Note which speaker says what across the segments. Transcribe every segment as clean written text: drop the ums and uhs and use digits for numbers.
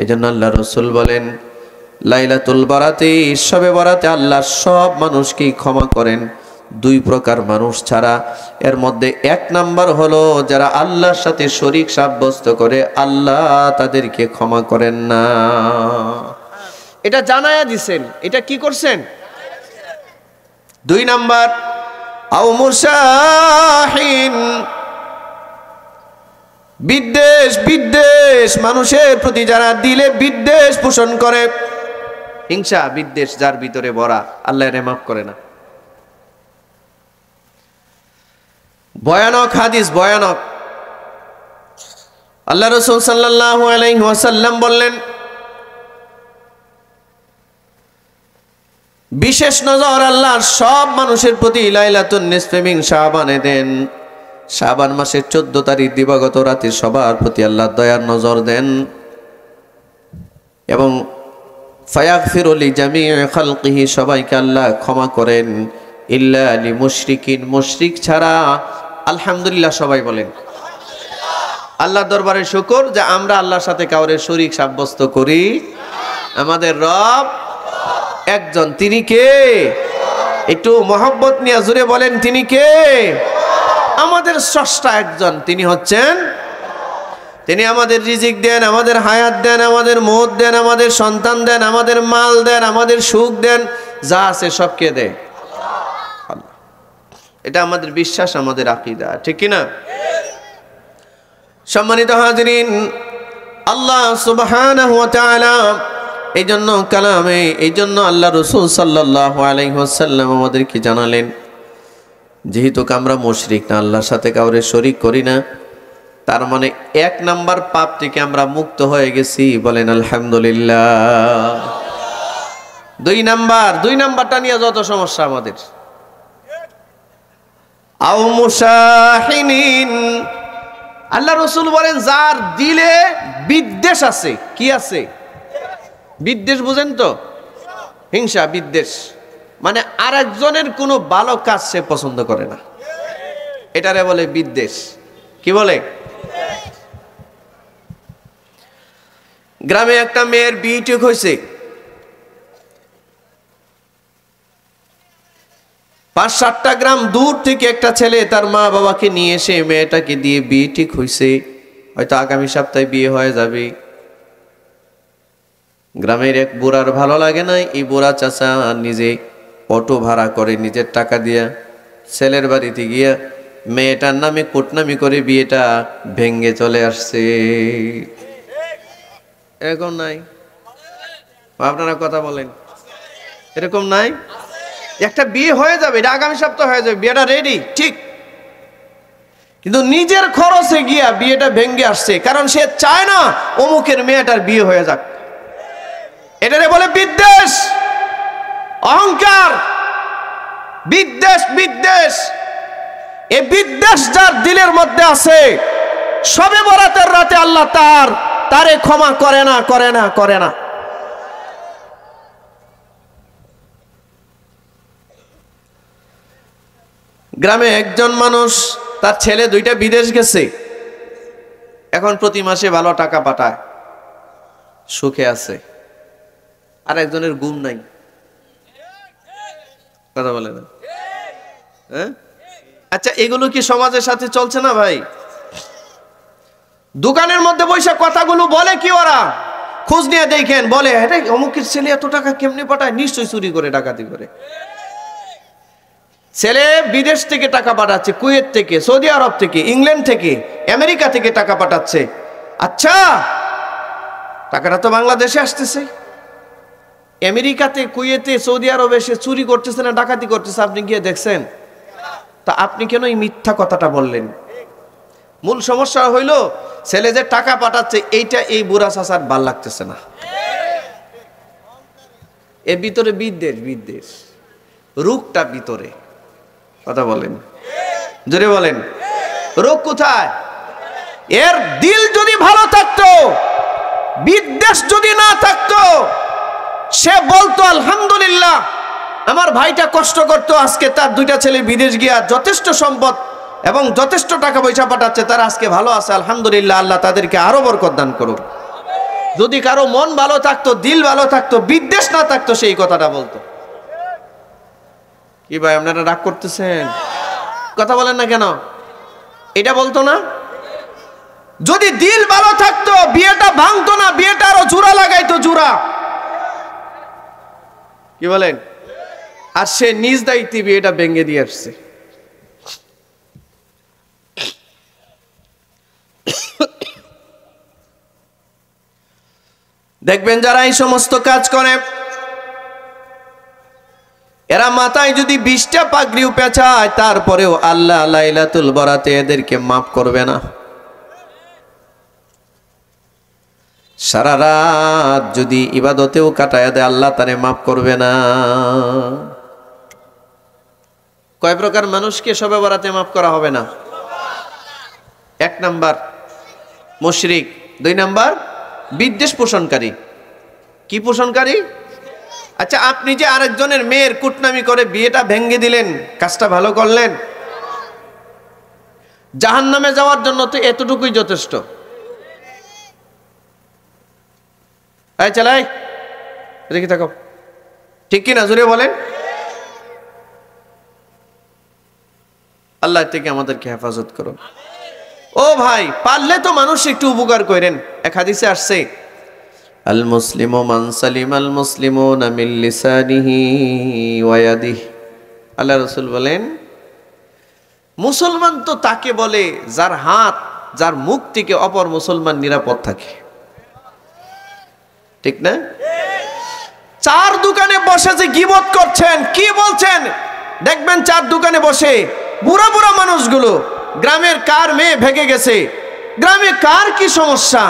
Speaker 1: এজন্য আল্লাহ রাসূল বলেন লাইলাতুল বারাতে, শবে বরাতে আল্লাহ সব মানুষকেই ক্ষমা করেন, দুই প্রকার মানুষ ছাড়া। এর মধ্যে এক নাম্বার হলো যারা আল্লাহর সাথে শরীক সাব্যস্ত করে, আল্লাহ তাদেরকে ক্ষমা করেন না। এটা জানায়া দিছেন, এটা কি করছেন? দুই নাম্বার আও মুসাহিন, বিদ্বেষ মানুষের প্রতি যারা দিলে বিদ্বেষ পোষণ করে, হিংসা বিদ্বেষ যার ভিতরে ভরা, আল্লাহ এর মাফ করে না। ভয়ানক হাদিস, ভয়ানক। আল্লাহ রাসূল সাল্লাল্লাহু আলাইহি ওয়াসাল্লাম বললেন, বিশেষ নজর আল্লাহ সব মানুষের প্রতি লাইলাতুন নিসফে মিন শাবানে দেন। শাবান মাসের 14 তারিখ দিবাগত রাতে সবার প্রতি আল্লাহ দয়ার নজর দেন এবং ফায়াগফিরু লিজামিই খালকিহি, সবাইকে আল্লাহ ক্ষমা করেন, ইল্লা লিমুশরিকিন, মুশরিক ছাড়া। আলহামদুলিল্লাহ, সবাই বলেন আল্লাহর দরবারে শুকর যে আমরা আল্লাহর সাথে কাউরে শরীক সাব্যস্ত করি। আমাদের রব একজন, তিনি কে? একটু মহব্বত নিয়ে জুড়ে বলেন, তিনি কে? আমাদের স্রষ্টা একজন, তিনি হচ্ছেন, তিনি আমাদের রিজিক দেন, আমাদের হায়াত দেন, আমাদের মৌত দেন, আমাদের সন্তান দেন, আমাদের মাল দেন, আমাদের সুখ দেন, যা আছে সব কে দেয়? আল্লাহ। এটা আমাদের বিশ্বাস, আমাদের আকীদা, ঠিক কি না? সম্মানিত হাজিরিন, আল্লাহ সুবহানাহু ওয়া তাআলা এই জন্য কালামে, এই জন্য আল্লাহ রাসূল সাল্লাল্লাহু আলাইহি ওয়াসাল্লাম আমাদেরকে জানালেন, যেহেতু আমরা মুশরিক না, আল্লাহর সাথে কাউরে শরীক করি না, তার মানে এক নাম্বার পাপ থেকে আমরা মুক্ত হয়ে গেছি। বলেন আলহামদুলিল্লাহ। দুই নাম্বারটা নিয়ে যত সমস্যা আমাদের। আও মুসাহিনিন, আল্লাহ রাসূল বলেন যার দিলে বিদ্বেষ আছে। কি আছে? বিদ্বেষ, বুঝেন তো? হিংসা, বিদ্বেষ মানে আরেকজনের কোনো ভালো কাজ সে পছন্দ করে না, এটারে বলে বিদ্বেষ। কি বলে? গ্রামে একটা মেয়ের বিয়ে ঠিক হয়েছে, ৫-৭টা গ্রাম দূর থেকে একটা ছেলে তার মা বাবাকে নিয়ে এসে মেয়েটাকে দিয়ে বিয়ে ঠিক হয়েছে, হয়তো আগামী সপ্তাহে বিয়ে হয়ে যাবে। গ্রামের এক বুড়ার ভালো লাগে না, এই বুড়া চাচা নিজে অটো ভাড়া করে নিজের টাকা দিয়া ছেলের বাড়িতে গিয়া মেয়েটার নামে কুটনামি করে বিয়েটা ভেঙ্গে চলে আসছে। এরকম নাই? আপনারা কথা বলেন, এরকম নাই? একটা বিয়ে হয়ে যাবে, এটা আগামী সপ্তাহ হয়ে যাবে, বিয়েটা রেডি, ঠিক, কিন্তু নিজের খরচে গিয়া বিয়েটা ভেঙ্গে আসছে, কারণ সে চায় না অমুকের মেয়েটার বিয়ে হয়ে যাক। এটারে বলে বিদ্বেষ, অহংকার, বিদ্বেষ। এই বিদ্বেষ যার দিলের মধ্যে আছে, শবে বরাতের রাতে আল্লাহ তারে ক্ষমা করে না। গ্রামে একজন মানুষ, তার ছেলে 2টা বিদেশ গেছে, এখন প্রতি মাসে ভালো টাকা পাঠায়, সুখে আছে, আর একজনের ঘুম নাই। কথা বলে না? হ্যাঁ, আচ্ছা, এগুলো কি সমাজের সাথে চলছে না ভাই? দোকানের মধ্যে বসে কথাগুলো বলে কি ওরা? খোঁজ নিয়ে দেখেন, বলে অমুকের ছেলে এত টাকা কেমনে পাঠায়, নিশ্চয়ই চুরি করে, ডাকাতি করে। ছেলে বিদেশ থেকে টাকা পাঠাচ্ছে, কুয়েত থেকে, সৌদি আরব থেকে, ইংল্যান্ড থেকে, আমেরিকা থেকে টাকা পাঠাচ্ছে। আচ্ছা, টাকাটা তো বাংলাদেশে আসতেছে, আমেরিকাতে, কুয়েতে, সৌদি আরবে সে চুরি করতেছে না ডাকাতি করতেছে, আপনি গিয়ে দেখছেন? তা আপনি কেন এই মিথ্যা কথাটা বললেন? মূল সমস্যা হইল ছেলে যে টাকা পাঠাচ্ছে, এইটা এই বুড়া চাচার ভাল লাগতেছে না, এর ভিতরে বিদ্বেষ, রোগটা ভিতরে। কথা বলেন, জোরে বলেন, রোগ কোথায়? এর দিল যদি ভালো থাকতো, বিদ্বেষ যদি না থাকতো, সে বলতো আলহামদুলিল্লাহ, আমার ভাইটা কষ্ট করতো, আজকে তার 2টা ছেলে বিদেশ গিয়া যথেষ্ট সম্পদ এবং যথেষ্ট টাকা পয়সা পাঠাচ্ছে, তারা আজকে ভালো আছে, আলহামদুলিল্লাহ, আল্লাহ তাদেরকে আরো বরকত দান করুক। যদি কারো মন ভালো থাকতো, দিল ভালো থাকতো, বিদ্বেষ না থাকতো, সেই কথাটা বলতো। কি ভাই আপনারা রাগ করতেছেন? কথা বলেন না কেন? এটা বলতো না? যদি দিল ভালো থাকতো বিয়েটা ভাঙতো না, বিয়েটা আরো জোড়া লাগাইতো, জোড়া। কি বলেন? আর সে নিজ দায়িত্বে বিয়েটা ভেঙে দিয়ে আসছে। দেখবেন যারা এই সমস্ত কাজ করে, এরা মাথায় যদি 20টা পাগড়িও পেঁচায়, তারপরেও আল্লাহ লাইলাতুল বরাতে এদেরকে মাফ করবে না। সারা রাত যদি ইবাদতেও কাটায় দেয়, আল্লাহ তারে মাফ করবে না। কয় প্রকার মানুষকে শবে বরাতে মাফ করা হবে না? 1 নাম্বার মুশরিক, 2 নাম্বার বিদ্বেষ পোষণকারী। কি পোষণকারী? আচ্ছা, আপনি যে আরেকজনের মেয়ের কুটনামি করে বিয়েটা ভেঙে দিলেন, কাজটা ভালো করলেন? জাহান্নামে যাওয়ার জন্য তো এতটুকুই যথেষ্ট। এই চালাই দেখি থাকো, ঠিক কি না? জোরে বলেন। আল্লাহ থেকে আমাদেরকে হেফাজত করো। ও ভাই, পারলে তো মানুষ একটু উপকার করেন। এক হাদিসে আসছে, আল মুসলিমু মান সালিমাল মুসলিমুনা মিন লিসানিহি ওয়া ইয়াদিহি। আল্লাহ রাসূল বলেন, মুসলমান তো তাকে বলে যার হাত, যার মুখ থেকে অপর মুসলমান নিরাপদ থাকে। ঠিক না? চার দোকানে বসে যে গীবত করছেন, কি বলছেন দেখবেন, চার দোকানে বসে বুড়া বুড়া মানুষগুলো, গ্রামের কার মেয়ে ভেগে গেছে, গ্রামে কার কি সমস্যা,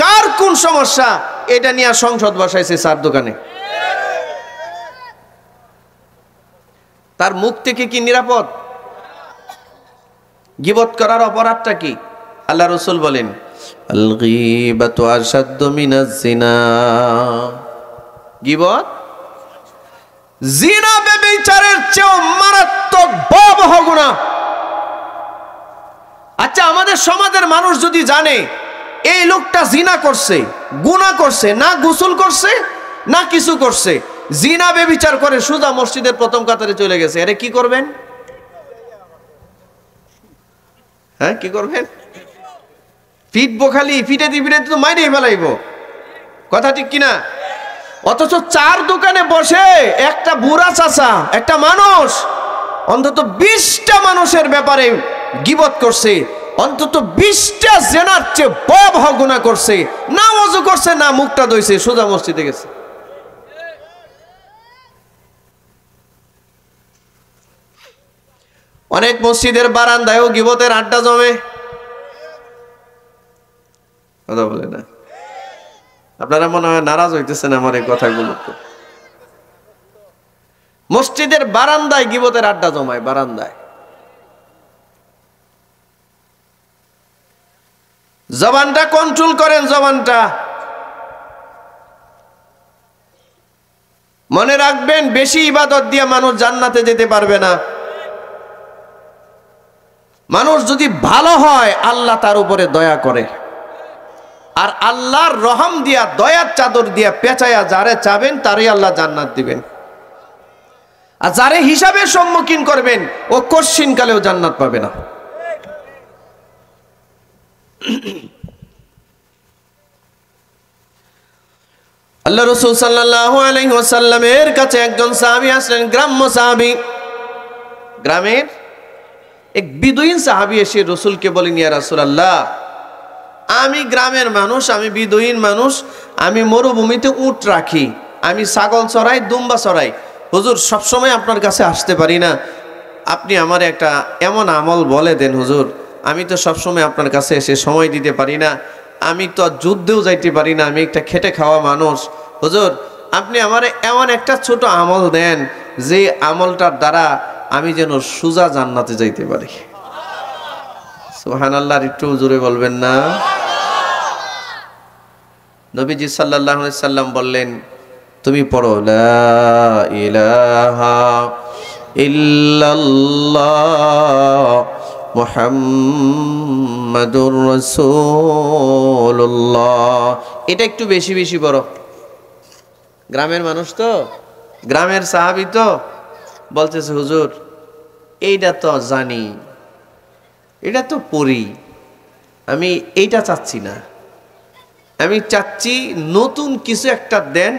Speaker 1: কার কোন সমস্যা, এটা নিয়ে সংসদ বসাইছে চার দোকানে। তার মুখ থেকে কি নিরাপদ? গীবত করার অপরাধটা কি? আল্লাহ রাসূল বলেন, আল গীবাতু আশাদ্দু মিনাজ জিনা। গীবত জিনা ব্যভিচারের চেয়েও মারাত্মক ভয়াবহ গুনাহ। আচ্ছা, আমাদের সমাজের মানুষ যদি জানে এই লোকটা জিনা করছে, গুনাহ করছে, না গোসল করছে না কিছু করছে, জিনা ব্যভিচার করে সোজা মসজিদের প্রথম কাতারে চলে গেছে, আরে কি করবেন? হ্যাঁ, কি করবেন? পিটবো, খালি পিটে তো মাইরে ফেলাইবো। কথা ঠিক কিনা? অথচ চার দোকানে বসে একটা বুড়া চাচা, একটা মানুষ অন্তত 20টা মানুষের ব্যাপারে গীবত করছে, অন্তত 20টা জেনার চেয়ে ভয়াবহ গুনাহ করছে, না ওযু করছে না মুখটা ধুইছে, সোজা মসজিদে গেছে। অনেক মসজিদের বারান্দায়ও গীবতের আড্ডা জমে। কথা বলে না? আপনারা মনে হয় নারাজ হইতেছেন আমার এই কথাগুলো। মসজিদের বারান্দায় গীবতের আড্ডা জমায়, বারান্দায়। জবানটা কন্ট্রোল করেন, জবানটা। মনে রাখবেন, বেশি ইবাদত দিয়ে মানুষ জান্নাতে যেতে পারবে না। মানুষ যদি ভালো হয় আল্লাহ তার উপরে দয়া করে, আর আল্লাহর রহম দিয়া, দয়ার চাদর দিয়া পেঁচায়া যারে চাবেন তারই আল্লাহ জান্নাত দিবেন। আর যারে হিসাবের সম্মুখীন করবেন ও কশ্চিন কালেও জান্নাত পাবে না। আল্লাহ রাসূল সাল্লাল্লাহু আলাইহি ওয়াসাল্লামের কাছে একজন সাহাবী আসলেন, গ্রাম্য সাহাবী। গ্রামের এক বিদুইন সাহাবী এসে রাসূলকে বলেন, ইয়া রাসূলুল্লাহ, আমি গ্রামের মানুষ, আমি বিদুইন মানুষ, আমি মরুভূমিতে উট রাখি, আমি ছাগল চড়াই, দুম্বা চড়াই। হুজুর, সবসময় আপনার কাছে আসতে পারি না, আপনি আমার একটা এমন আমল বলে দেন হুজুর। আমি তো সবসময় আপনার কাছে এসে সময় দিতে পারি না, আমি তো যুদ্ধেও যাইতে পারি না, আমি একটা খেটে খাওয়া মানুষ। হুজুর, আপনি আমার এমন একটা ছোট আমল দেন যে আমলটার দ্বারা আমি যেন সোজা জান্নাতে যাইতে পারি। সুবহানাল্লাহ, একটু জোরে বলবেন না? নবীজি সাল্লাল্লাহু আলাইহি সাল্লাম বললেন, তুমি পড়ো লা ইলাহা ইল্লাল্লাহ মুহাম্মাদুর রাসূলুল্লাহ। এটা একটু বেশি বেশি বড়, গ্রামের মানুষ তো, গ্রামের সাহাবী তো, বলতেছে হুজুর এইটা তো জানি, এটা তো পড়ি, আমি এইটা চাচ্ছি না, আমি চাচ্ছি নতুন কিছু একটা দেন,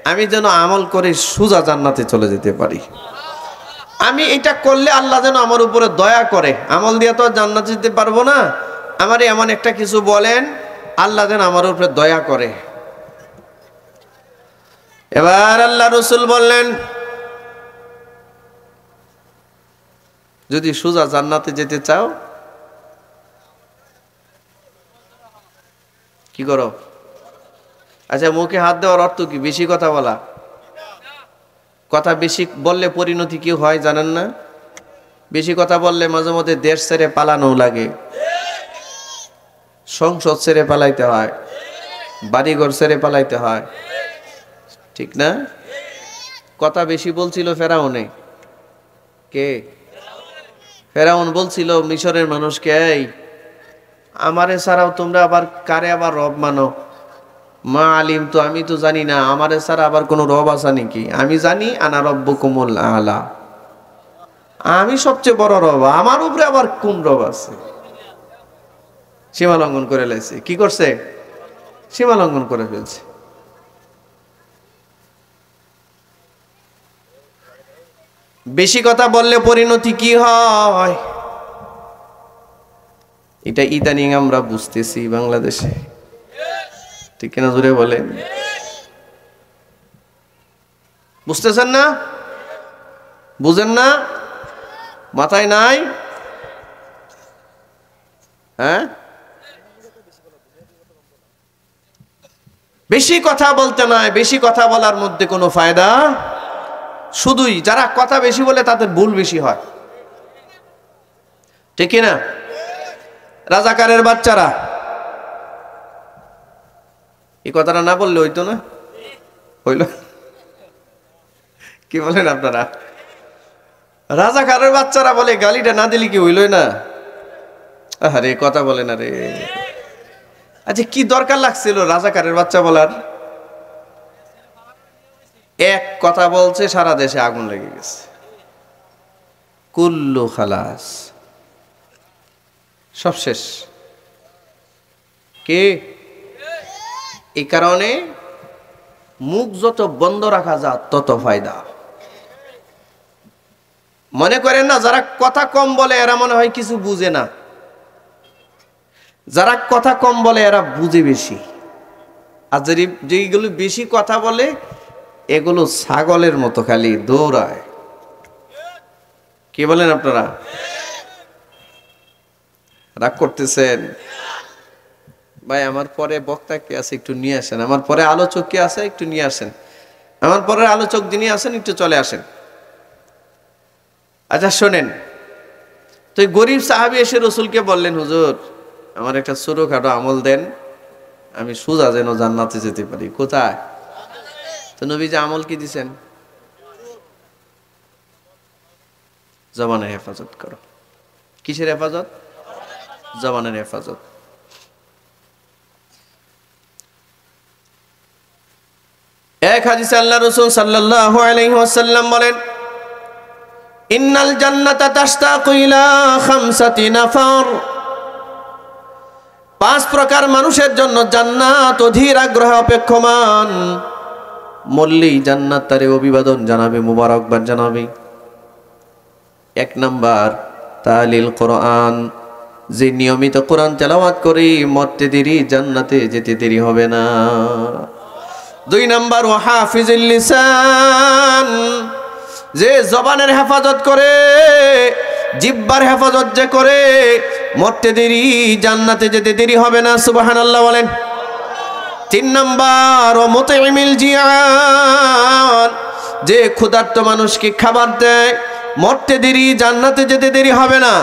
Speaker 1: আমি যেন আমল করে সোজা জান্নাতে চলে যেতে পারি। আমি এটা করলে আল্লাহ যেন আমার উপরে দয়া করে, আমল দিয়ে তো জান্নাতে যেতে পারবো না, আমার এমন একটা কিছু বলেন আল্লাহ যেন আমার উপরে দয়া করে। এবার আল্লাহ রসুল বললেন, যদি সোজা জান্নাতে যেতে চাও কি করো? আচ্ছা, মুখে হাত দেওয়ার অর্থ কি? বেশি কথা বলা। কথা বেশি বললে পরিণতি কি হয় জানেন না? বেশি কথা বললে মাঝে মধ্যে দেশ ছেড়ে পালানো লাগে, সংসদ ছেড়ে পালাইতে হয়, বাড়িঘর ছেড়ে পালাইতে হয়, ঠিক না? কথা বেশি বলছিল ফেরাউনে। কে? ফেরাউন বলছিল মিশরের মানুষকে, এই আমারে ছাড়াও তোমরা আবার কারে আবার রব মানো? মা আলিম তো, আমি তো জানি না আমারে ছাড়া আবার কোনো রব আছে নাকি? আমি জানি আনা রব্বুকুমুল আলা, আমি সবচেয়ে বড় রব, আমার উপরে আবার কোন রব আছে? সীমা লঙ্ঘন করে ফেলছে। কি করছে? সীমা লঙ্ঘন করে ফেলছে। বেশি কথা বললে পরিণতি কি হয় এটা ইদানিং আমরা বুঝতেছি বাংলাদেশে, ঠিক কিনা জোরে বলেন? বুঝতেছেন না? বুঝেন না? মাথায় নাই? হ্যাঁ, বেশি কথা বলতে নাই, বেশি কথা বলার মধ্যে কোনো ফায়দা, শুধুই যারা কথা বেশি বলে তাদের ভুল বেশি হয়, ঠিক না? রাজাকারের বাচ্চারা, এই কথাটা না বললে হইতো না? হইল? কি বলেন আপনারা? রাজাকারের বাচ্চারা বলে গালিটা না দিলে কি হইলই না? আরে কথা বলে না রে। আচ্ছা, কি দরকার লাগছিল রাজাকারের বাচ্চা বলার? এক কথা বলছে সারা দেশে আগুন লেগে গেছে, কুল্লু খালাস, সব শেষ। কে? এই কারণে মুখ যত বন্ধ রাখা যায় তত ফায়দা। মনে করেন না যারা কথা কম বলে এরা মনে হয় কিছু বুঝে না, যারা কথা কম বলে এরা বুঝে বেশি। আর যেগুলো বেশি কথা বলে এগুলো ছাগলের মতো খালি দৌড়ায়। কি বলেন আপনারা? রাগ করতেছেন? ভাই আমার পরে বক্তা কে আছে একটু নিয়ে আসেন, আমার পরে আলোচক কে আছে একটু নিয়ে আসেন, আমার পরে আলোচক যিনি আসেন একটু চলে আসেন। আচ্ছা শোনেন তো, গরিব সাহাবী এসে রসুলকে বললেন, হুজুর আমার একটা ছোটখাটো আমল দেন, আমি সোজা যেন জান্নাতে যেতে পারি। কোথায়? তো নবীজি আমল কি দিছেন? জবানের হেফাজত করো। কিসের হেফাজত? জবানের হেফাজত। এক হাদিসে আল্লাহ রাসূল সাল্লাল্লাহু আলাইহি ওয়াসাল্লাম বলেন, ইন্নাল জান্নাতা তাশতাকু ইলা খামসাতি নাফার, 5 প্রকার মানুষের জন্য জান্নাত অধীর আগ্রহে অপেক্ষমান। মরলেই জান্নাত তারে অভিবাদন জানাবে, মুবারকবাদ জানাবে। 1 নাম্বার তালিল কোরআন, যে নিয়মিত কোরআন তেলাওয়াত করে মরতে দেরি জান্নাতে যেতে দেরি হবে না। 2 নাম্বার ওয়াহাফিজুল লিসান, যে জবানের হেফাজত করে, জিহ্বার হেফাজত যে করে মরতে দেরি জান্নাতে যেতে দেরি হবে না। সুবহানাল্লাহ বলেন। 3 নাম্বার ও মুতঈমিল জিয়ান, যে ক্ষুধার্ত মানুষকে খাবার দেয় মরতে দেরি জান্নাতে যেতে দেরি হবে না।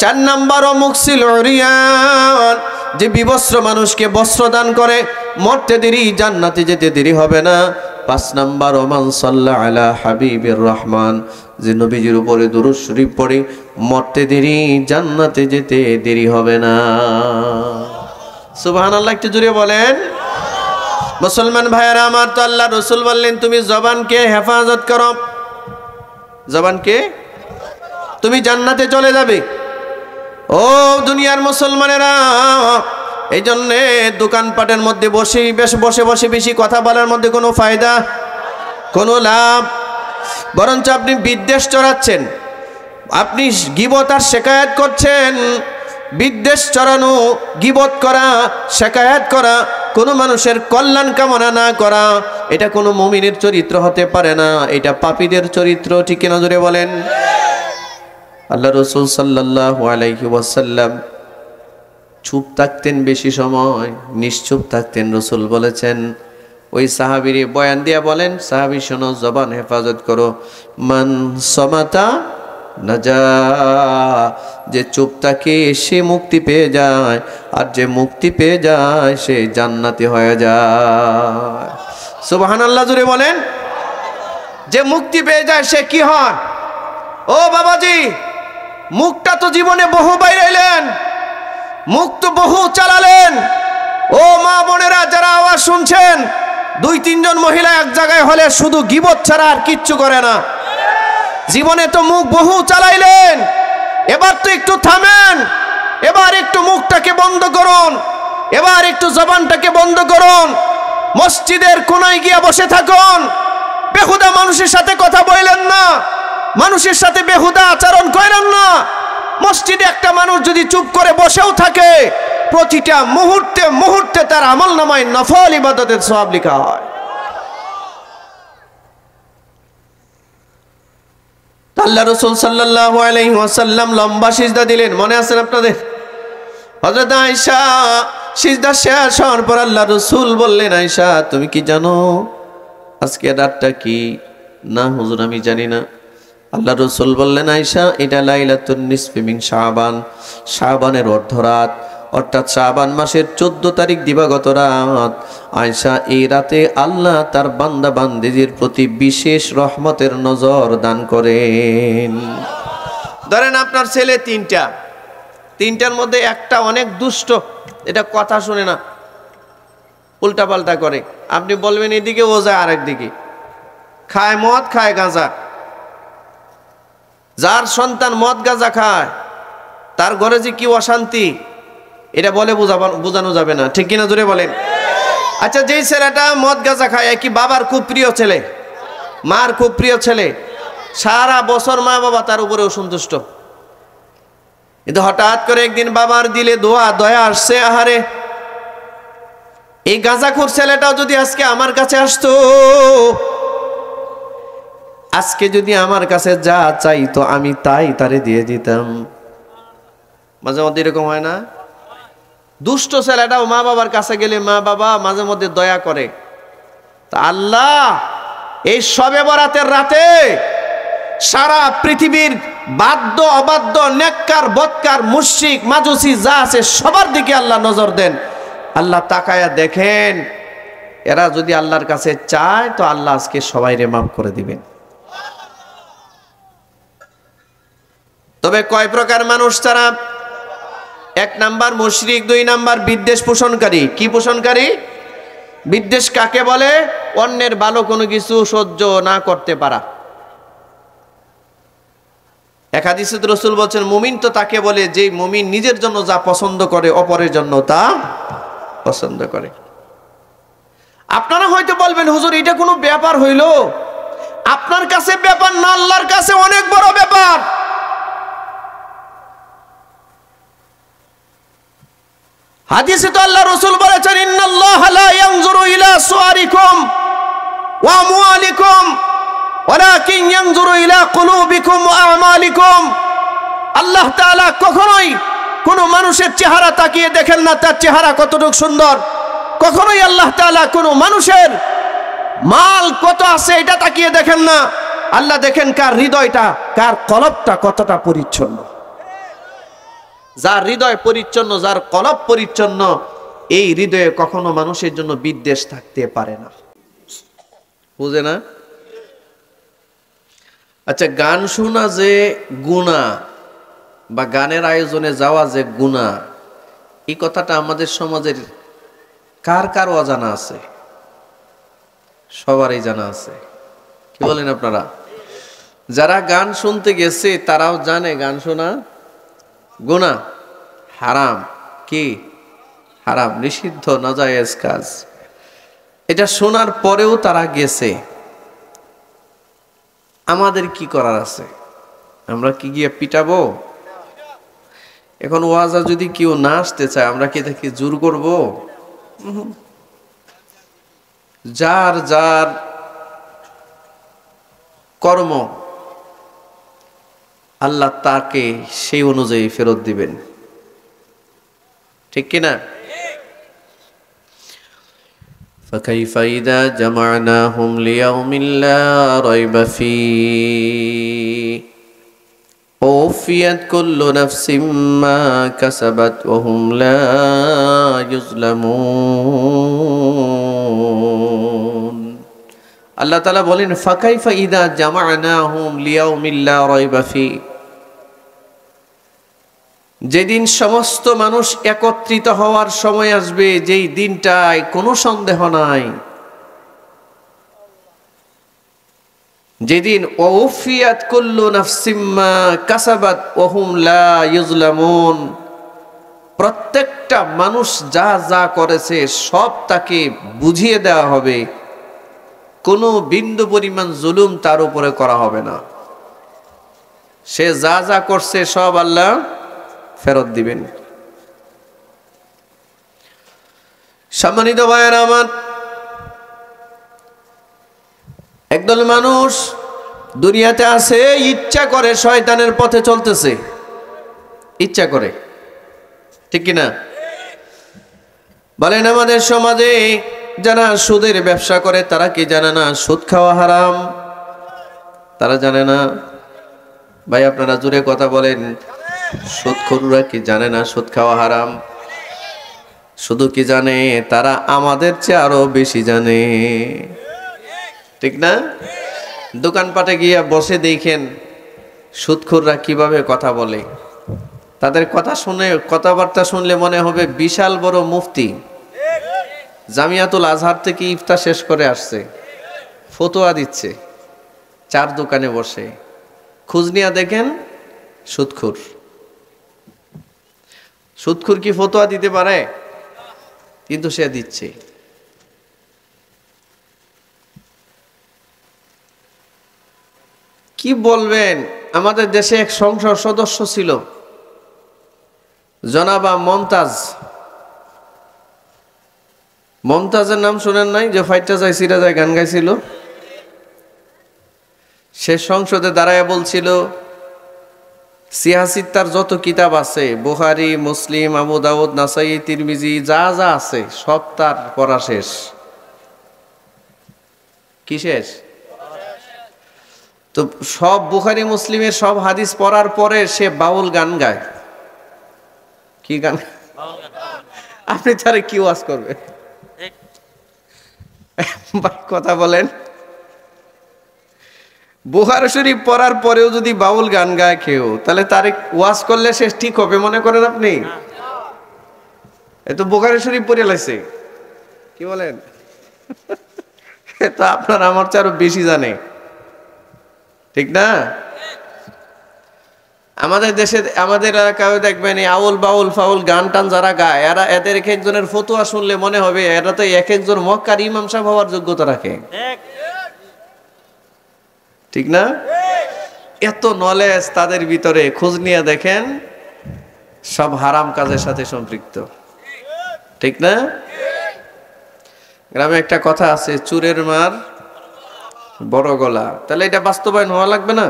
Speaker 1: 4 নাম্বার ও মুকসিল উরিয়ান, যে বিবস্ত্র মানুষকে বস্ত্র দান করে মরতে দেরি জান্নাতে যেতে দেরি হবে না। 5 নাম্বার ও মান সাল্লা আলা হাবিবির রহমান, যে নবীজির উপরে দুরূদ শরীফ পড়ে মরতে দেরি, জান্নাতে যেতে দেরি হবে না। সুবহানাল্লাহ, একটু জোরে বলেন। মুসলমান ভাইয়েরা আমার, তো আল্লাহ রসুল বললেন তুমি জবানকে হেফাজত করো, জবানকে, তুমি জান্নাতে চলে যাবে। ও দুনিয়ার মুসলমানেরা, এই জন্যে দোকানপাটের মধ্যে বসে বসে বেশি কথা বলার মধ্যে কোনো ফায়দা, কোনো লাভ, বরঞ্চ আপনি বিদ্বেষ চড়াচ্ছেন, আপনি গীবত আর শেকায়াত করছেন। বিদ্বেষ চড়ানো, গীবত করা, শেকায়াত করা, কোনো মানুষের কল্যাণ কামনা না করা, এটা কোনো মুমিনের চরিত্র হতে পারে না, এটা পাপীদের চরিত্র। ঠিক কিনা জোরে বলেন। আল্লাহ রসুল সাল্লাল্লাহু আলাইহি ওয়াসাল্লাম চুপ থাকতেন বেশি সময়, নিশ্চুপ থাকতেন। রসুল বলেছেন, ওই সাহাবীর বয়ান দিয়া বলেন, সাহাবী শোনো, জবান হেফাজত করো। মান সমাতা নাজা, যে চুপ থাকে সে মুক্তি পেয়ে যায়, আর যে মুক্তি পেয়ে যায় সে জান্নাতি হয়ে যায়। সুবহানাল্লাহ, জোরে বলেন। যে মুক্তি পেয়ে যায় সে কি হয়? ও বাবাজি, মুখটা তো জীবনে বহু বাইরাইলেন, মুখ তো বহু চালালেন। ও মা বোনেরা যারা আওয়াজ শুনছেন, 2-3 জন মহিলা এক জায়গায় হলে শুধু গীবত ছাড়া আর কিচ্ছু করে না। জীবনে তো মুখ বহু চালাইলেন, এবার তো একটু থামেন, এবার একটু মুখটাকে বন্ধ করুন, এবার একটু জবানটাকে বন্ধ করুন। মসজিদের কোনায় গিয়ে বসে থাকুন, বেহুদা মানুষের সাথে কথা বলেন না, মানুষের সাথে বেহুদা আচরণ করেন না। মসজিদে একটা মানুষ যদি চুপ করে বসেও থাকে, প্রতিটা মুহূর্তে মুহূর্তে তার আমলনামায় নফল ইবাদতের সওয়াব লেখা হয়। আল্লাহ রাসূল সাল্লাল্লাহু আলাইহি ওয়াসাল্লাম লম্বা সিজদা দিলেন, মনে আছে আপনাদের? হযরত আয়েশা সিজদা শেষ হওয়ার পর আল্লাহ রাসূল বললেন, আয়েশা তুমি কি জানো আজকে রাতটা কি? না হুজুর, আমি জানি না। আল্লাহ রাসূল বললেন, আয়েশা এটা লাইলাতুন নিসফি মিন শাবান, শাবানের অর্ধরাত, অর্থাৎ শাবান মাসের 14 তারিখ দিবাগত রাত। আয়েশা এই রাতে আল্লাহ তার বান্দা বান্দিদের প্রতি বিশেষ রহমতের নজর দান করেন। ধরেন আপনার ছেলে তিনটার মধ্যে একটা অনেক দুষ্ট, এটা কথা শুনে না, উল্টাপাল্টা করে, আপনি বলবেন এদিকে, ও যায় আরেক দিকে, খায় মদ, খায় গাঁজা। যার সন্তান মদ গাঁজা খায় তার ঘরে যে কি অশান্তি, এটা বলে বোঝানো যাবে না। ঠিক কিনা জোরে বলেন। আচ্ছা, যেই ছেলেটা মদ গাঁজা খায়, কি বাবার খুব প্রিয় ছেলে, মার খুব প্রিয় ছেলে, সারা বছর মা বাবা তার উপরে অসন্তুষ্ট, কিন্তু হঠাৎ করে একদিন বাবার দিলে দয়া আসছে, আহারে এই গাঁজাখোর ছেলেটাও যদি আজকে আমার কাছে আসতো, আজকে যদি আমার কাছে যা চাইতো আমি তাই তারে দিয়ে দিতাম। মাঝে মধ্যে এরকম হয় না? দুষ্ট ছেলেটাও মা বাবার কাছে গেলে মা বাবা মাঝে মধ্যে দয়া করে। তা আল্লাহ এই শবে বরাতের রাতে সারা পৃথিবীর বাদ্য অবাদ্য, নেককার বদকার, মুশরিক মাজুসি যা আছে সবার দিকে আল্লাহ নজর দেন। আল্লাহ তাকায়া দেখেন, এরা যদি আল্লাহর কাছে চায় তো আল্লাহ আজকে সবাইরে মাফ করে দিবেন। তবে কয় প্রকার মানুষ তারা? 1 নাম্বার মুশরিক, 2 নাম্বার বিদ্বেষ পোষণকারী। কি পোষণকারী? বিদ্বেষ কাকে বলে? অন্যের ভালো কোনো কিছু সহ্য না করতে পারা। এক হাদিসে রাসূল বলেন, মুমিন তো তাকে বলে যে মুমিন নিজের জন্য যা পছন্দ করে অপরের জন্য তা পছন্দ করে। আপনারা হয়তো বলবেন, হুজুর এটা কোনো ব্যাপার হইল? আপনার কাছে ব্যাপার না, আল্লাহর কাছে অনেক বড় ব্যাপার। হাদিসে তো আল্লাহ রাসূল বলেছেন, ইন্নাল্লাহা লা ইয়ানজুরু ইলা সুওয়ারিকুম ওয়া আমওয়ালিকুম ওয়ালাকিন ইয়ানজুরু ইলা কুলুবিকুম ওয়া আমালিকুম। আল্লাহ তাআলা কখনোই কোন মানুষের চেহারা তাকিয়ে দেখেন না তার চেহারা কতটুকু সুন্দর, কখনোই আল্লাহ তাআলা কোন মানুষের মাল কত আছে এটা তাকিয়ে দেখেন না। আল্লাহ দেখেন কার হৃদয়টা, কার কলবটা কতটা পরিচ্ছন্ন। যার হৃদয় পরিচ্ছন্ন, যার কলব পরিচ্ছন্ন, এই হৃদয়ে কখনো মানুষের জন্য বিদ্বেষ থাকতে পারে না। বুঝে না? আচ্ছা, গান শোনা যে গুনাহ বা গানের আয়োজনে যাওয়া যে গুনাহ, এই কথাটা আমাদের সমাজের কার কার অজানা আছে? সবারই জানা আছে। কি বলেন আপনারা? যারা গান শুনতে গেছে তারাও জানে গান শোনা গুনাহ, হারাম। কি হারাম? নিষিদ্ধ, নাজায়েজ কাজ। এটা শোনার পরেও তারা গেছে। আমাদের কি করার আছে? আমরা কি গিয়ে পিটাবো? এখন ওয়াজা যদি কেউ না আসতে চায়, আমরা কি তাকে জোর করব? যার যার কর্ম আল্লাহ তাকে সেই অনুযায়ী ফেরত দিবেন, ঠিক কিনা? فكيف إذا جمعناهم ليوم لا ريب فيه ووفيت كل نفس ما كسبت وهم لا يظلمون। আল্লাহ তাআলা বলেন, ফাকাইফা ইদা জামা'নাহুম লিয়াউমিল লা রাইবা ফি, যেদিন সমস্ত মানুষ একত্রিত হওয়ার সময় আসবে, যেই দিনটায় কোনো সন্দেহ নাই, যেদিন ওয়াফিয়াত কুল্লু নাফসিম মা কাসাবাত ওয়া হুম লা ইউজলামুন, প্রত্যেকটা মানুষ যা যা করেছে সব তাকে বুঝিয়ে দেওয়া হবে, কোনো বিন্দু পরিমাণ জুলুম তার উপরে করা হবে না। সে যা যা করছে সব আল্লাহ ফেরত দিবেন। সম্মানিত ভাইয়েরা আমার, একদল মানুষ দুনিয়াতে আছে, ইচ্ছা করে শয়তানের পথে চলতেছে, ইচ্ছা করে, ঠিক কিনা? বলেন, আমাদের সমাজে যারা সুদের ব্যবসা করে তারা কি জানে না সুদ খাওয়া হারাম? তারা জানে না? ভাই আপনারা জোরে কথা বলেন, সুদখোররা কি জানে না সুদ খাওয়া হারাম? শুধু কি জানে, তারা আমাদের চেয়ে আরো বেশি জানে, ঠিক না? দোকানপাটে গিয়ে বসে দেখেন সুদখোররা কিভাবে কথা বলে। তাদের কথা শুনে, কথাবার্তা শুনলে মনে হবে বিশাল বড় মুফতি, জামিয়াতুল আজহার থেকে ইফতার শেষ করে আসছে, ফতোয়া দিচ্ছে, চার দোকানে বসে। খোঁজ নিয়ে দেখেন সুদখোর। সুদখোর কি ফতোয়া দিতে পারে? কিন্তু সে দিচ্ছে। কি বলবেন? আমাদের দেশে এক সংসদ সদস্য ছিল, জনাবা মমতাজ। মমতাজের নাম শুনেন নাই? যে ফাইটটা যায় সিরা যায় গান গাইছিল। সে সংসদে দাঁড়ায় বলছিল, সিয়াসিত্তার যত কিতাব আছে, বুখারী, মুসলিম, আবু দাউদ, নাসাই, তিরমিজি, যা যা আছে সব তার পড়া শেষ। কি শেষ? তো সব বুখারী মুসলিমের সব হাদিস পড়ার পরে সে বাউল গান গায়। কি গান? আপনি তারে কি ওয়াজ করবে? কথা বলেন। বুখারী শরীফ পড়ার পরেও যদি বাউল গান গায় কেউ, তাহলে তারে ওয়াজ করলে সে ঠিক হবে মনে করেন আপনি? এত বুখারী শরীফ পড়ে লাইছে, কি বলেন? তো আপনার আমার চেয়ে আরো বেশি জানে, ঠিক না? আমাদের দেশে, আমাদের এলাকায় দেখবেন এই আউল বাউল ফাউল গান টান যারা গায়, এরা এদের এক একজনের ফতোয়া শুনলে মনে হবে এরা তো এক একজন মক্কার ইমাম সাহেব হওয়ার যোগ্যতা রাখে, ঠিক না? এত নলেজ তাদের ভিতরে। খোঁজ নিয়ে দেখেন সব হারাম কাজের সাথে সম্পৃক্ত, ঠিক না? গ্রামে একটা কথা আছে, চুরের মার বড় গলা। তাহলে এটা বাস্তবায়ন হওয়া লাগবে না?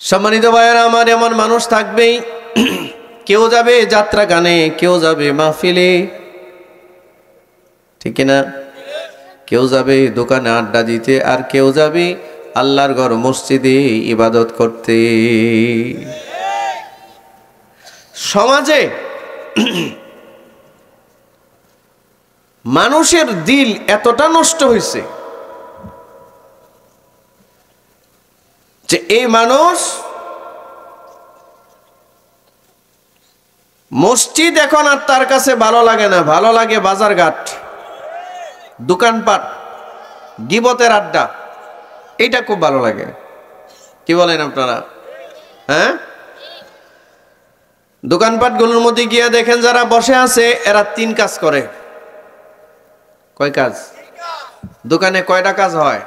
Speaker 1: সম্মানিত ভাইয়েরা আমার, এমন মানুষ থাকবেই, কেউ যাবে যাত্রা গানে, কেউ যাবে মাহফিলে, ঠিক না? কেউ যাবে দোকানে আড্ডা দিতে, আর কেউ যাবে আল্লাহর ঘর মসজিদে ইবাদত করতে। সমাজে মানুষের দিল এতটা নষ্ট হয়েছে, যে এই মানুষ মসজিদ এখন আর তার কাছে ভালো লাগে না, ভালো লাগে বাজারঘাট, দোকানপাট, গিবতের আড্ডা, এটা খুব ভালো লাগে। কি বলেন আপনারা? হ্যাঁ, দোকানপাটগুলোর মধ্যে গিয়ে দেখেন যারা বসে আছে এরা 3 কাজ করে। কয় কাজ? দোকানে কয়টা কাজ হয়?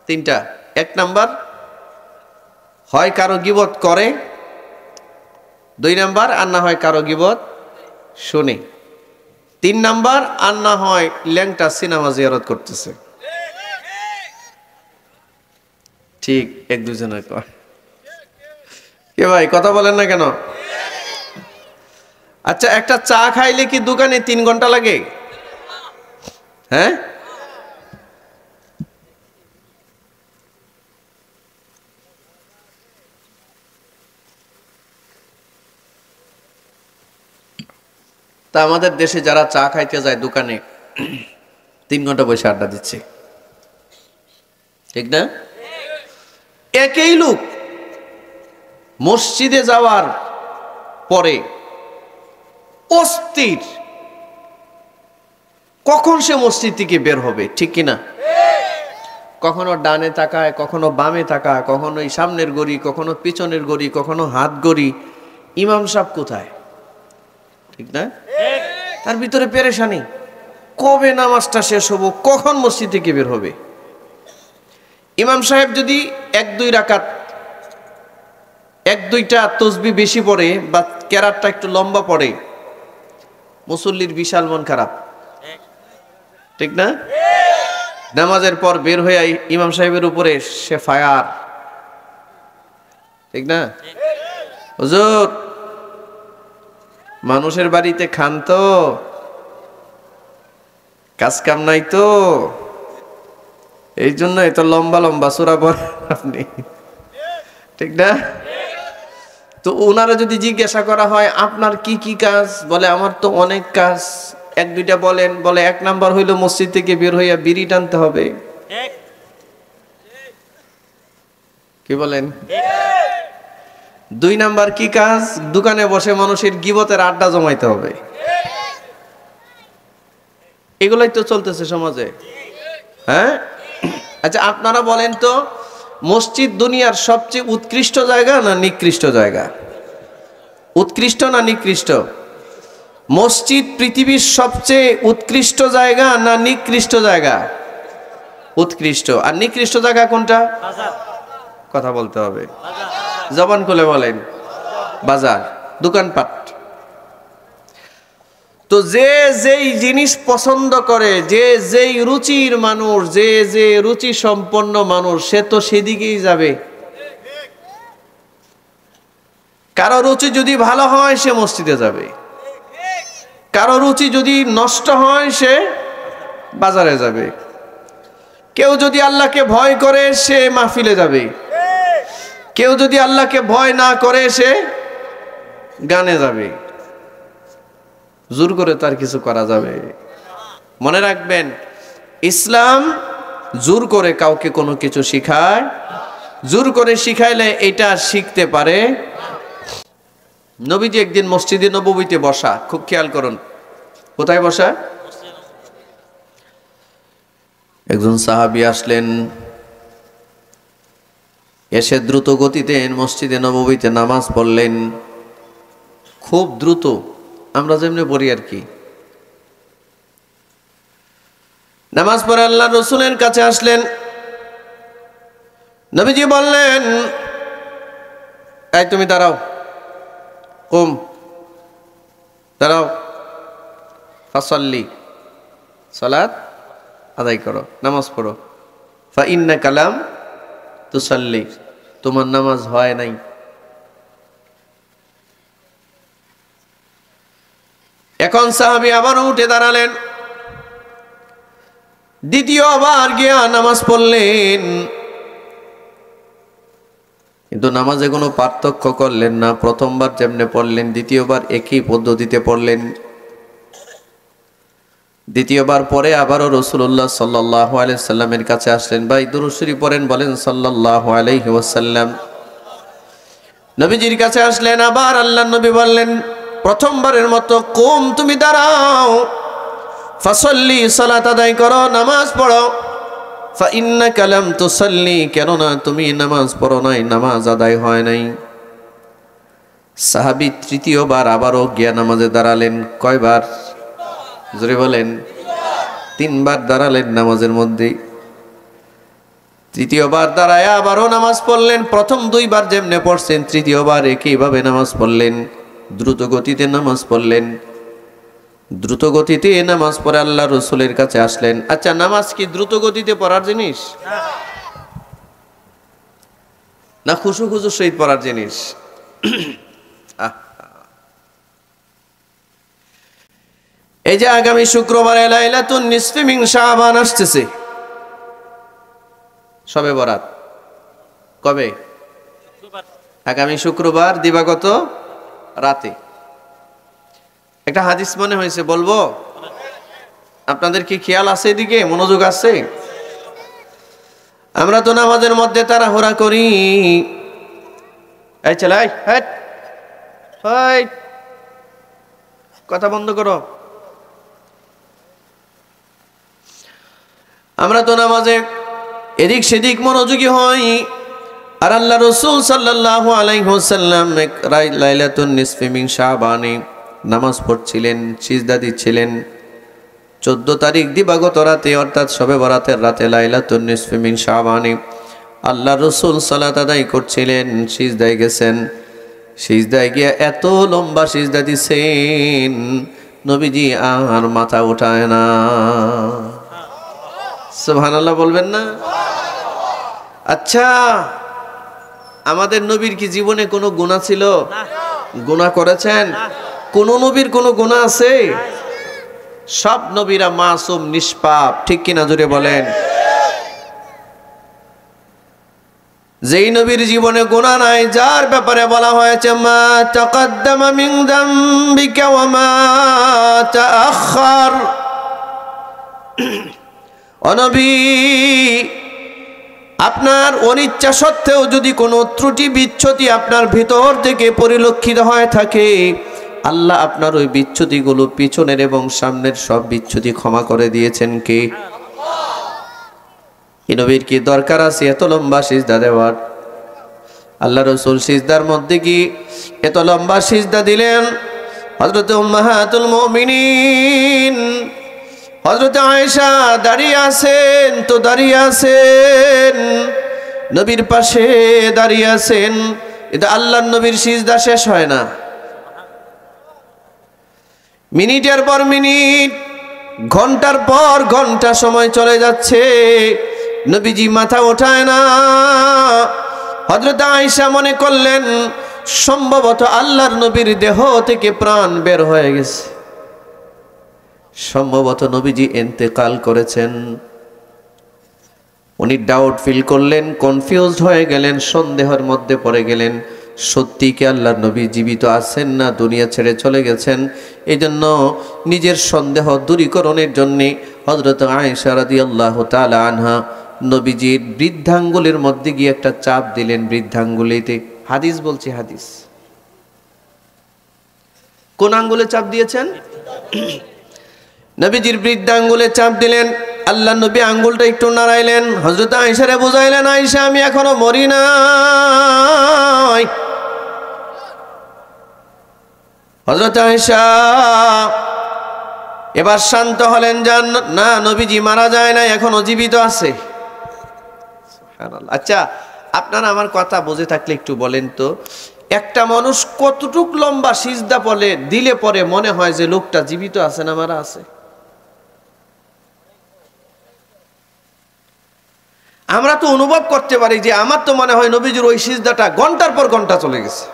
Speaker 1: 3টা। 1 নাম্বার, হয় কারো গিবত করে, 2 নাম্বার আর না হয় কারো গিবত শুনে, 3 নাম্বার আর না হয় ল্যাংটা সিনেমা জিয়ারত করতেছে। ঠিক 1-2 জনের কয়। কে ভাই কথা বলেন না কেন? আচ্ছা, একটা চা খাইলে কি দোকানে 3 ঘন্টা লাগে? হ্যাঁ, তা আমাদের দেশে যারা চা খাইতে যায় দোকানে 3 ঘন্টা বসে আড্ডা দিচ্ছে, ঠিক না? একই লোক মসজিদে যাওয়ার পরে অস্থির, কখন সে মসজিদ থেকে বের হবে, ঠিক কিনা? কখনো ডানে তাকায়, কখনো বামে তাকায়, কখনো সামনের গড়ি, কখনো পিছনের গড়ি, কখনো হাত গড়ি, ইমাম সাহেব কোথায়, ঠিক না? তার ভিতরে পেরেশানি, কবে নামাজটা শেষ হবো, কখন মসজিদ থেকে বের হবে। ইমাম সাহেব যদি 1-2 রাকাত, 1-2টা তসবি বেশি পড়ে বা কেরাতটা একটু লম্বা পড়ে, মুসল্লির বিশাল মন খারাপ, ঠিক না? নামাজের পর বের হয়ে ইমাম সাহেবের উপরে সে ফায়ার, ঠিক না? হুজুর, মানুষের বাড়িতে খান তো, কাজ কাম নাই তো, এই জন্য এত লম্বা লম্বা সূরা পড়েন আপনি, ঠিক না? তো ওনারা যদি জিজ্ঞাসা করা হয় আপনার কি কি কাজ, বলে আমার তো অনেক কাজ। 1-2টা বলেন, বলে 1 নাম্বার হইলো মসজিদ থেকে বের হইয়া বিড়ি টানতে হবে। কি বলেন? 2 নাম্বার কি কাজ? দোকানে বসে মানুষের গিবতের আড্ডা জমাইতে হবে। এগুলাই তো চলতেছে সমাজে। হ্যাঁ, আচ্ছা আপনারা বলেন তো, মসজিদ দুনিয়ার সবচেয়ে উৎকৃষ্ট জায়গা না নিকৃষ্ট জায়গা? উৎকৃষ্ট না নিকৃষ্ট? মসজিদ পৃথিবীর সবচেয়ে উৎকৃষ্ট জায়গা না নিকৃষ্ট জায়গা? উৎকৃষ্ট। আর নিকৃষ্ট জায়গা কোনটা? কথা বলতে হবে, জবান খুলে বলেন। বাজার, দোকানপাট। তো যে যেই জিনিস পছন্দ করে, যে যেই রুচির মানুষ, যে যে রুচি সম্পন্ন মানুষ, সে তো সেদিকেই যাবে। কারো রুচি যদি ভালো হয় সে মসজিদে যাবে, কারো রুচি যদি নষ্ট হয় সে বাজারে যাবে। কেউ যদি আল্লাহকে ভয় করে সে মাহফিলে যাবে, কেউ যদি আল্লাহকে ভয় না করে সে গানে যাবে। জোর করে তার কিছু করা যাবে? মনে রাখবেন, ইসলাম জোর করে কাউকে কোনো কিছু শিখায়, জোর করে শিখাইলে এটা শিখতে পারে। নবীজি একদিন মসজিদে নববীতে বসা, খুব খেয়াল করুন, কোথায় বসা? একজন সাহাবী আসলেন, এসে দ্রুত গতিতে মসজিদে নববীতে নামাজ পড়লেন, খুব দ্রুত, আমরা যেমনি পড়ি আর কি। নামাজ পড়ে আল্লাহ রসুলের কাছে আসলেন। নবীজি বললেন, এই তুমি দাঁড়াও, কুম, দাঁড়াও, ফাসাল্লি, সালাত আদায় করো, নামাজ পড়ো। ফা ইন্নাকা লাম তুসাল্লি, তোমার নামাজ হয় নাই। এখন সাহাবী আবার উঠে দাঁড়ালেন, দ্বিতীয়বার গিয়া নামাজ পড়লেন, কিন্তু নামাজে কোনো পার্থক্য করলেন না। প্রথমবার যেমনে পড়লেন দ্বিতীয়বার একই পদ্ধতিতে পড়লেন। দ্বিতীয়বার পরে আবারও রাসূলুল্লাহ সাল্লাল্লাহু আলাইহি ওয়াসাল্লামের কাছে আসলেন। ভাই দুরূদ শরীফ পড়েন, বলেন সাল্লাল্লাহু আলাইহি ওয়াসাল্লাম। নবীজির কাছে আসলেন, আবার আল্লাহর নবী বললেন প্রথমবারের মতো, কুম, তুমি দাঁড়াও, ফাসাল্লি, সালাত আদায় করো, নামাজ পড়ো, ফা ইন্নাকা লাম তুসাল্লি, কেননা তুমি নামাজ পড়ো নাই, নামাজ আদায় হয় নাই। সাহাবী তৃতীয়বার আবারও গিয়া নামাজে দাঁড়ালেন। কয়বার? জোরে বলেন। তিনবার দাঁড়ালেন নামাজের মধ্যে। তৃতীয়বার দাঁড়ায় আবারও নামাজ পড়লেন। প্রথম দুইবার যেমনে পড়ছেন, তৃতীয়বার একইভাবে নামাজ পড়লেন, দ্রুত গতিতে নামাজ পড়লেন। দ্রুত গতিতে নামাজ পড়ে আল্লাহ রসুলের কাছে আসলেন। আচ্ছা, নামাজ কি দ্রুত গতিতে পড়ার জিনিস না খুশু খুশু সহিত পড়ার জিনিস? এই যে আগামী শুক্রবারে লাইলাতুন নিসফি মিন শাবান আসতেছে, শবে বরাত কবে? আগামী শুক্রবার দিবাগত রাতে। একটা হাদিস মনে হয়েছে, বলবো? আপনাদের কি খেয়াল আছে? এদিকে মনোযোগ আছে? আমরা তো নামাজের মধ্যে তাড়াহুড়া করি। এই চালাই, কথা বন্ধ করো। আমরা তো নামাজে এদিক সেদিক মনোযোগী হই। আর আল্লাহ রাসূল সাল্লাল্লাহু আলাইহি ওয়াসাল্লাম লাইলাতুন নিসফি মিন শাবানে নামাজ পড়ছিলেন, সিজদা দিচ্ছিলেন। 14 তারিখ দিবাগত রাতে, অর্থাৎ শবে বরাতের রাতে লাইলাতুন নিসফি মিন শাবানে আল্লাহ রাসূল সালাত আদায় করছিলেন, সিজদায় গেছেন। সিজদায় গিয়ে এত লম্বা সিজদা দিছেন, নবীজি আর মাথা উঠায় না। সুবহানাল্লাহ বলবেন না? আচ্ছা, আমাদের নবীর কি জীবনে কোনো গুনাহ ছিল? গুনাহ করেছেন? কোন নবীর কোনো গুনাহ আছে? সব নবীরা মাসুম, নিষ্পাপ, ঠিক কিনা জোরে বলেন। যেই নবীর জীবনে গুনাহ নাই, যার ব্যাপারে বলা হয়েছে মা তাকাদ্দামা মিন যামবিকা ওয়া মা তাআখার, ও নবী, আপনার অনিচ্ছা সত্ত্বেও যদি কোনো ত্রুটি বিচ্যুতি আপনার ভিতর থেকে পরিলক্ষিত হয়ে থাকে, আল্লাহ আপনার ওই বিচ্যুতিগুলো, পিছনের এবং সামনের সব বিচ্যুতি ক্ষমা করে দিয়েছেন কে? এই নবীর কি দরকার আছে এত লম্বা সিজদা দেওয়ার? আল্লাহ রাসূল সিজদার মধ্যে কি এত লম্বা সিজদা দিলেন। হযরত উম্মাহাতুল মুমিনিন হযরত আয়েশা দাঁড়িয়ে আছেন, তো দাঁড়িয়ে আছেন, নবীর পাশে দাঁড়িয়ে আছেন। এটা আল্লাহর নবীর সিজদা শেষ হয় না। মিনিটের পর মিনিট, ঘন্টার পর ঘন্টা সময় চলে যাচ্ছে, নবীজি মাথা ওঠায় না। হযরত আয়েশা মনে করলেন সম্ভবত আল্লাহর নবীর দেহ থেকে প্রাণ বের হয়ে গেছে, সম্ভবত নবীজি ইন্তেকাল করেছেন। উনি ডাউট ফিল করলেন, কনফিউজড হয়ে গেলেন, সন্দেহের মধ্যে পড়ে গেলেন, সত্যি কি আল্লাহর নবী জীবিত আছেন না দুনিয়া ছেড়ে চলে গেছেন? এই জন্য নিজের সন্দেহ দূরীকরণের জন্য হযরত আয়েশা রাদিয়াল্লাহু তাআলা আনহা নবীজির বৃদ্ধাঙ্গুলের মধ্যে গিয়ে একটা চাপ দিলেন। বৃদ্ধাঙ্গুলিতে, হাদিস বলছি, হাদিস। কোন আঙ্গুলে চাপ দিয়েছেন? নবীজির বৃদ্ধাঙ্গুলে চাপ দিলেন। আল্লাহ নবী আঙ্গুলটা একটু নাড়াইলেন, হযরত আয়েশারে বুঝাইলেন, আয়েশা, আমি এখনো মরি নাই। হযরত আয়েশা এবার শান্ত হলেন, যান না, নবীজি মারা যায় না, এখনো জীবিত আছে। আচ্ছা, আপনারা আমার কথা বুঝে থাকলে একটু বলেন তো, একটা মানুষ কতটুক লম্বা সিজদা দিলে পরে মনে হয় যে লোকটা জীবিত আছে না মারা আছে? আমরা তো অনুভব করতে পারি যে আমার তো মনে হয় নবীজির ওই সিজদাটা ঘন্টার পর ঘন্টা চলে গেছে।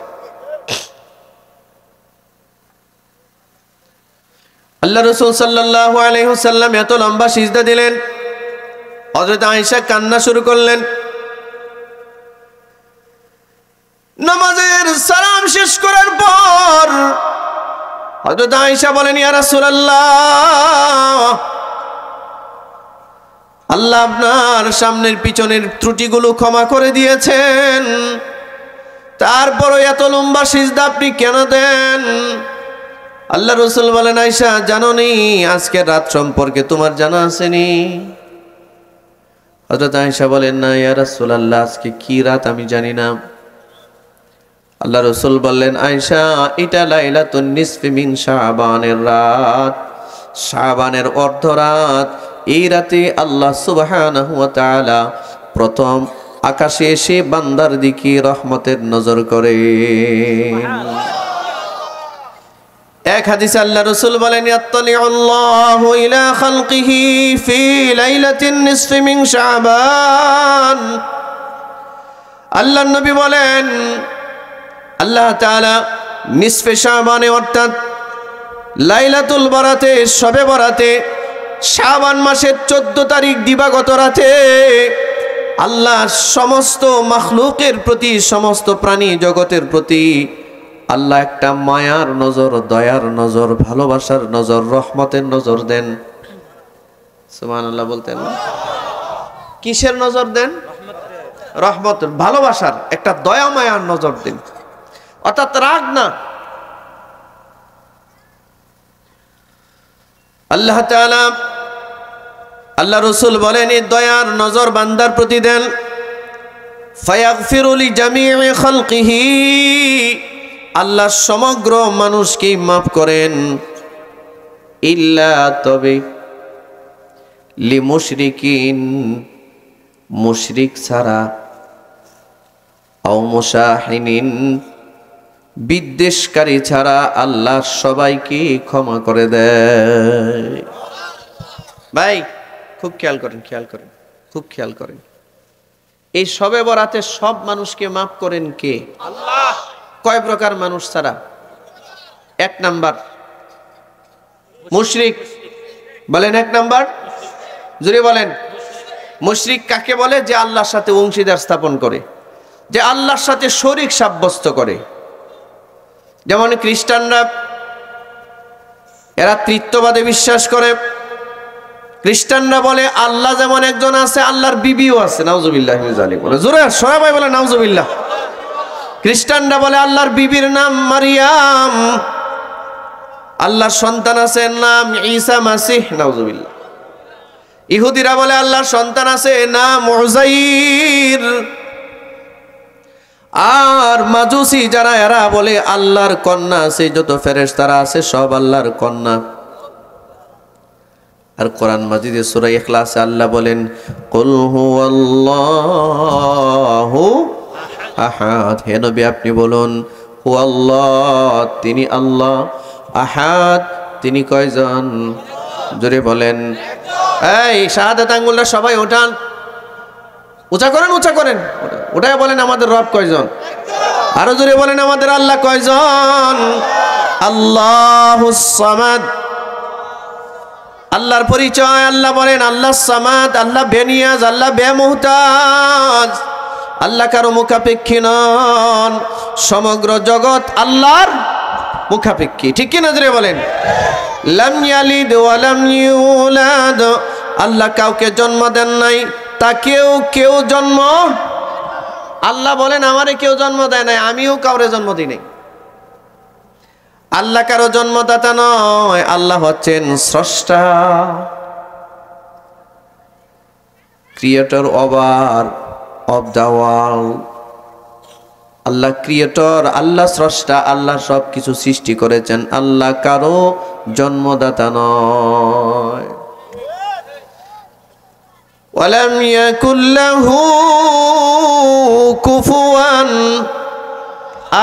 Speaker 1: আল্লাহ রাসূল সাল্লাল্লাহু আলাইহি ওয়াসাল্লাম এত লম্বা সিজদা দিলেন, হযরত আয়েশা কান্না শুরু করলেন। নামাজের সালাম শেষ করার পর হযরত আয়েশা বলেন, ইয়া রাসূলুল্লাহ, আল্লাহ আপনার সামনের পিছনের ত্রুটিগুলো ক্ষমা করে দিয়েছেন, তারপরও এত লম্বা সিজদা আপনি কেন দেন? আল্লাহ রাসূল বলেন, আয়েশা জানো নি আজকের রাত সম্পর্কে তোমার জানা আসেনি? হযরত আয়েশা বলেন, না ইয়া রাসূলুল্লাহ, আজকে কি রাত আমি জানি না। আল্লাহ রাসূল বললেন, আয়েশা এটা লাইলাতুন নিসফি মিন শাবানের রাত, শাবানের অর্ধরাত। এই রাতে আল্লাহ সুবহানাহু ওয়া তাআলা প্রথম আকাশে এসে বান্দার দিকে রহমতের নজর করে। এক হাদিসে আল্লাহ রাসূল বলেন, ইয়াত্তালিউল্লাহু ইলা খালকিহি ফি লাইলাতিন নিসফি মিন শাবান। আল্লাহর নবী বলেন, আল্লাহ তাআলা নিসফে শাবানে অর্থাৎ লাইলাতুল বরাতে, শবে বরাতে, শাবান মাসের 14 তারিখ দিবাগত রাতে আল্লাহ সমস্ত মাখলুকের প্রতি, সমস্ত প্রাণী জগতের প্রতি আল্লাহ একটা মায়ার নজর, দয়ার নজর, ভালোবাসার নজর, রহমতের নজর দেন। সুবহানাল্লাহ বলতেন না? কিসের নজর দেন? রহমতের, ভালোবাসার, একটা দয়া মায়ার নজর দেন, অর্থাৎ রাগ না। আল্লাহ তাআলা, আল্লাহ রাসূল বলেন, এই দয়ার নজর বান্দার প্রতি দেন। ফায়াগফিরু লিজামি'i খালকিহি, আল্লাহ সমগ্র মানুষকে মাফ করেন। ইল্লা, তবে, লিমুশরিকিন, মুশরিক ছাড়া, আও মুশাহিনিন, বিদ্বেষকারী ছাড়া আল্লাহ সবাইকে ক্ষমা করে দেয়। ভাই খুব খেয়াল করেন, খুব খেয়াল করেন। এই শবে বরাতে সব মানুষকে মাফ করেন কে? আল্লাহ। কয় প্রকার মানুষ ছাড়া? 1 নাম্বার মুশরিক। বলেন 1 নাম্বার, জোরে বলেন। মুশরিক কাকে বলে? যে আল্লাহর সাথে অংশীদার স্থাপন করে, যে আল্লাহর সাথে শরীক সাব্যস্ত করে। যেমন খ্রিস্টানরা, এরা তৃত্ববাদে বিশ্বাস করে। খ্রিস্টানরা বলে আল্লাহ যেমন একজন আছে, আল্লাহর বিবিও আছে। নাউজুবিল্লাহ মিন যালিক। বলে জোরে সবাই বলে নাউজুবিল্লাহ। খ্রিস্টানরা বলে আল্লাহর বিবির নাম মারিয়াম, আল্লাহর সন্তান আছে, নাম ঈসা মাসিহ। নাউজুবিল্লাহ। ইহুদিরা বলে আল্লাহর সন্তান আছে, নাম উযাইর। আর মাজুসি যারা, এরা বলে আল্লাহর কন্যা আছে, যত ফেরেশতারা আছে সব আল্লাহর কন্যা। আর কোরআন মাজিদে সূরা ইখলাসে আল্লাহ বলেন, কুল হুয়াল্লাহু আহাদ। হে নবী আপনি বলুন, হুয়াল্লাহ, তিনি আল্লাহ, আহাদ, তিনি কয়জন? জোরে বলেন। এই শাহাদাত আঙ্গুলটা সবাই ওঠান, উঁচা করেন, উঁচা করেন, ওটাই বলেন আমাদের রব কয়জন? আরো জোরে বলেন আমাদের আল্লাহ কয়জন? আল্লাহুস সামাদ। আল্লাহর পরিচয়, আল্লাহ বলেন আল্লাহ সামাদ, আল্লাহ বেনিয়াজ, আল্লাহ বেমুহতাজ, আল্লাহ কারো মুখাপেক্ষী নন। সমগ্র জগৎ আল্লাহর মুখাপেক্ষী, ঠিক কি না? জোরে বলেন। লাম ইয়ালিদ ওয়া লাম ইউলাদ, আল্লাহ কাউকে জন্ম দেন নাই, তাকেও কেউ জন্ম, আল্লাহ বলেন আমারে কেউ জন্ম দেয় নাই, আমিও কাউরে জন্ম দিই নাই। আল্লাহ কারো জন্মদাতা নয়, আল্লাহ হচ্ছেন স্রষ্টা, creator of the world. Allah creator, Allah স্রষ্টা, আল্লাহ সব কিছু সৃষ্টি করেছেন, আল্লাহ কারো জন্মদাতা নয়। ওয়ালাম ইয়াকুল লাহু কুফুয়ান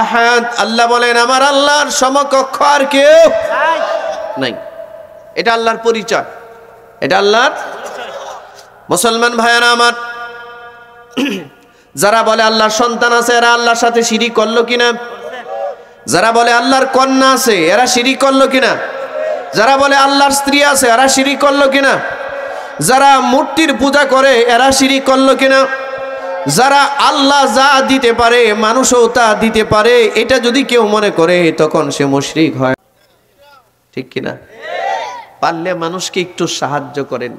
Speaker 1: আহাদ, আল্লাহ বলেন আমার আল্লাহর সমকক্ষ আর কেউ নাই। এটা আল্লাহর পরিচয়, এটা আল্লাহর। মুসলমান ভাইয়েরা আমার, যারা বলে আল্লাহর সন্তান আছে, এরা আল্লাহর সাথে শিরিক করলো কিনা? যারা বলে আল্লাহর কন্যা আছে, এরা শিরিক করলো কিনা? যারা বলে আল্লাহর স্ত্রী আছে, এরা শিরিক করলো কিনা? যারা মূর্তির পূজা করে, এরা শিরিক করলো কিনা? যারা আল্লাহ যা দিতে পারে মানুষও তা দিতে পারে, এটা যদি কেউ মনে করে তখন সে মুশরিক হয়। ঠিক কিনা? পারলে মানুষকে একটু সাহায্য করেন,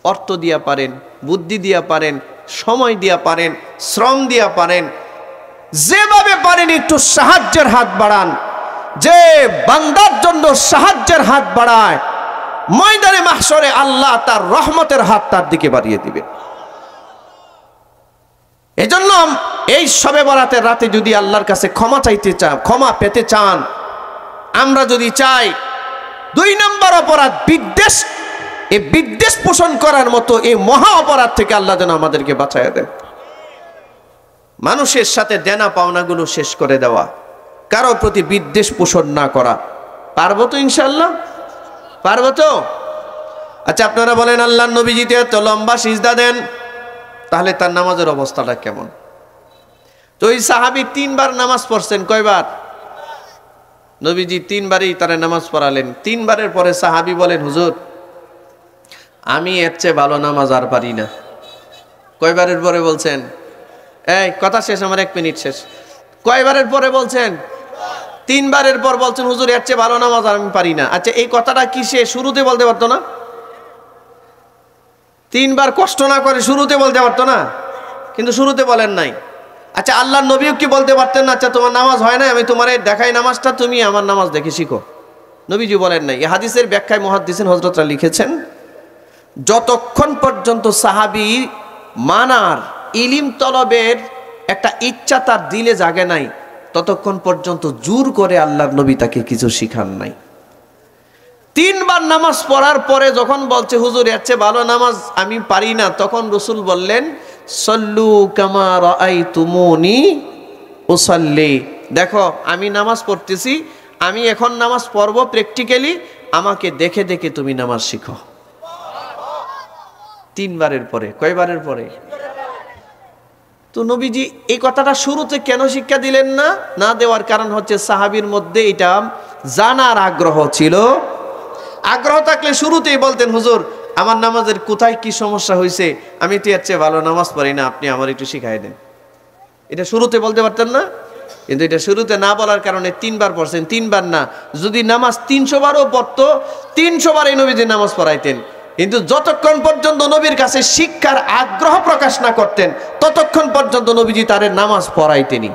Speaker 1: অর্থ দিয়া পারেন, বুদ্ধি দিয়া পারেন, সময় দিয়া পারেন, শ্রম দিয়া পারেন, যেভাবে পারেন একটু সাহায্যের হাত বাড়ান। যে বান্দার জন্য সাহায্যের হাত বাড়ায়, ময়দানে মাহশরে আল্লাহ তার রহমতের হাত তার দিকে বাড়িয়ে দিবেন। এজন্য এই শবে বরাতের রাতে যদি আল্লাহর কাছে ক্ষমা চাইতে চান, ক্ষমা পেতে চান, আমরা যদি চাই 2 নম্বর অপরাধ বিদ্বেষ, এই বিদ্বেষ পোষণ করার মতো এই মহা অপরাধ থেকে আল্লাহ যেন আমাদেরকে বাঁচায় দেন। মানুষের সাথে দেনা পাওনাগুলো শেষ করে দেওয়া, কারো প্রতি বিদ্বেষ পোষণ না করা। পারবো তো ইনশাআল্লাহ? পারবো তো? আচ্ছা আপনারা বলেন, আল্লাহর নবীজিতে এত লম্বা সিজদা দেন, তাহলে তার নামাজের অবস্থাটা কেমন? তো ওই সাহাবী 3 বার নামাজ পড়ছেন। কয়বার? নবীজি 3 বারই তারা নামাজ পড়ালেন। 3 বারের পরে সাহাবী বলেন, হুজুর আমি এর চেয়ে ভালো নামাজ আর পারি না। কয়বারের পরে বলছেন? এই কথা শেষ, আমার 1 মিনিট শেষ। কয়বারের পরে বলছেন? 3 বারের পর বলছেন, হুজুর এর চেয়ে ভালো নামাজ আর আমি পারি না। আচ্ছা এই কথাটা কি সে শুরুতে বলতে পারতো না? 3 বার কষ্ট না করে শুরুতে বলতে পারতো না? কিন্তু শুরুতে বলেন নাই। আচ্ছা আল্লাহর নবীও কি বলতে পারতেন না, আচ্ছা তোমার নামাজ হয় না, আমি তোমারে দেখাই নামাজটা, তুমি আমার নামাজ দেখে শিখো? নবীজি বলেন নাই। এই হাদিসের ব্যাখ্যায় মুহাদ্দিসিন হযরতরা লিখেছেন, যতক্ষণ পর্যন্ত সাহাবী মানার, ইলম তলবের একটা ইচ্ছা তার দিলে জাগে নাই, ততক্ষণ পর্যন্ত জোর করে আল্লাহর নবী তাকে কিছু শিখান নাই। 3 বার নামাজ পড়ার পরে যখন বলছে, হুজুর এর চেয়ে ভালো নামাজ আমি পারি না, তখন রাসূল বললেন, সল্লু কামা রাআইতুমুনি উসাল্লি। দেখো আমি নামাজ পড়তেছি, আমি এখন নামাজ পড়বো প্র্যাকটিক্যালি, আমাকে দেখে দেখে তুমি নামাজ শিখো। 3 বারের পরে। কয়বারের পরে? তো নবীজি এই কথাটা শুরুতে কেন শিক্ষা দিলেন না? না দেওয়ার কারণ হচ্ছে সাহাবীর মধ্যে এটা জানার আগ্রহ ছিল। আগ্রহ থাকলে শুরুতেই বলতেন, হুজুর আমার নামাজের কোথায় কি সমস্যা হয়েছে, আমি তো এর চেয়ে ভালো নামাজ পড়ি না, আপনি আমার একটু শিখাই দেন। এটা শুরুতে বলতে পারতেন না? কিন্তু এটা শুরুতে না বলার কারণে 3 বার পড়ছেন। 3 বার না, যদি নামাজ 300 বারও পড়তো, 300 বারই নবীজি নামাজ পড়াইতেন। কিন্তু যতক্ষণ পর্যন্ত নবীর কাছে শিক্ষার আগ্রহ প্রকাশ না করতেন, ততক্ষণ পর্যন্ত নবীজি তার নামাজ পড়াইতেনি।